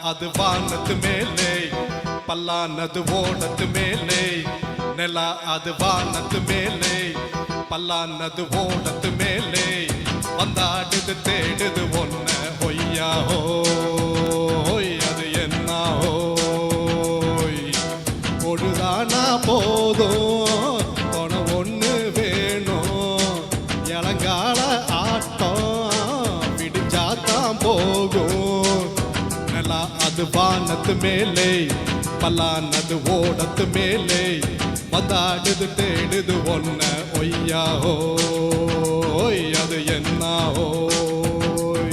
அது வானத்து மேலே பல்லானது ஓடத்து மேலே நில அது வானத்து மேலே பல்லானது ஓடத்து மேலே வந்தாடுது தேடுது ஒன்ன ஒய்யா ஹோய் அது என்ன ஹோய் பொழுதானா போதும் தொண ஒன்று வேணும் இளங்கால ஆட்டம் விடிஞ்சாத்தான் போகும் நில அது வானத்து மேலே பல்லானது ஓடத்து மேலே வந்தாடுது தேடுது ஒன்ன ஒய்யா ஹோய் அது என்ன ஹோய்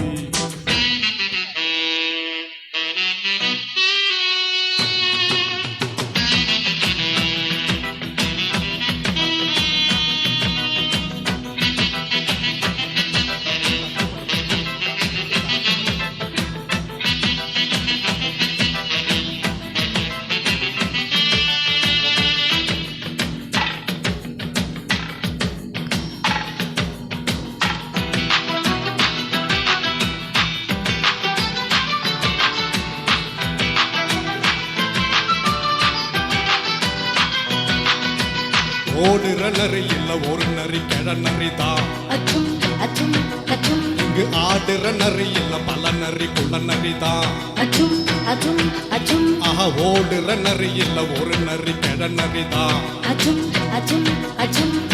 ஓடுற நரி இல்ல ஒரு நரி கிழ நரிதான் இங்கு ஆடுற நரி இல்ல பல நரி குள்ள நரிதான் ஆஹா ஓடுற நரி இல்ல ஒரு நரி கிழ நரிதான்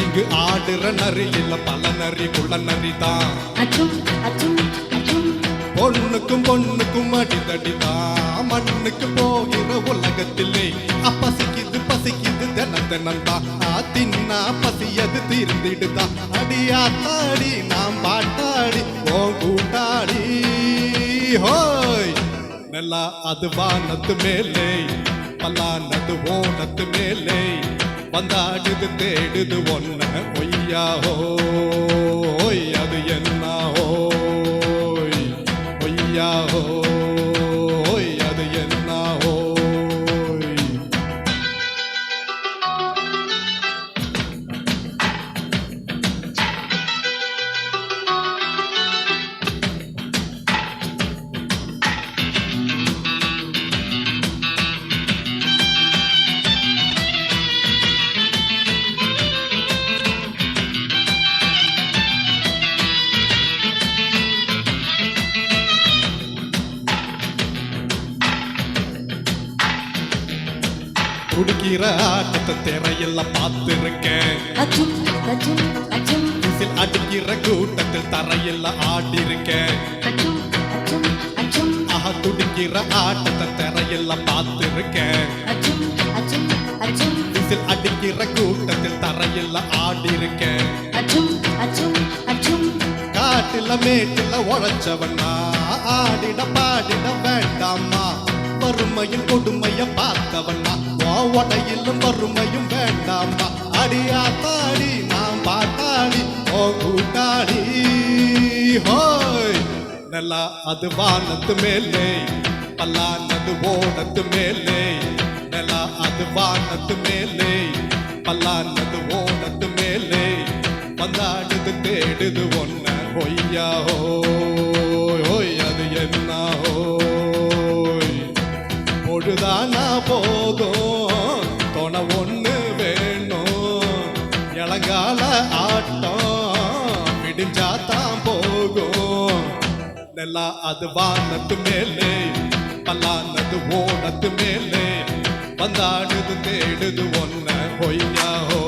இங்கு ஆடுற நரி இல்ல பல நரி குள்ள நரிதான் பொண்ணுக்கும் பொண்ணுக்கும் அடிதடிதான் மண்ணுக்கு போகிற உலகத்திலே பசிக்குது பசிக்குது தினந்தான் தின்னா பசியது தீர்ந்திடுதான் அடியாத்தாடி நாம் பாட்டாடி ஓ கூட்டாடி ஹோய் நல்லா அது வானத்து மேலே பல்லானது ஓடத்து மேலே வந்தாடுது தேடுது ஒன்ன ஒய்யா ஹோய் அது என்ன ஹோய் ஒய்யா ஹோய் அது என்ன ஹோய் குடிக்கிற ஆட்டத்தை திரையில பார்த்திருக்கேன் அடிக்கிற கூட்டத்தில் தரையில ஆடிருக்கேன் ஆஹா துடிக்கிற ஆட்டத்தை திரையில பார்த்திருக்கேன் அடிக்கிற கூட்டத்தில் தரையில ஆடிருக்கேன் காட்டுல மேட்டுல உழைச்சவனா ஆடிட பாடிட வேண்டாமா வறுமையின் கொடுமைய பார்த்தவனா உடையிலும் வறுமையும் வேண்டாமா அடியாத்தாடி நாம் பாட்டாடி ஓ கூட்டாடி ஹோய் நல்லா அது வானத்து மேலே பல்லானது ஓடத்து மேலே நல்லா அது வானத்து மேலே பல்லானது ஓடத்து மேலே வந்தாடுது தேடுது ஒன்ன ஒய்யா ஹோய் அது என்ன ஹோய் பொழுதானா போதும் தொண ஒண்ணு வேணும் இளங்கால ஆட்டம் விடிஞ்சாத்தான் போகும் நல்லா அது வானத்து மேலே பல்லானது ஓடத்து மேலே வந்தாடுது தேடுது ஒன்ன ஒய்யா ஹோ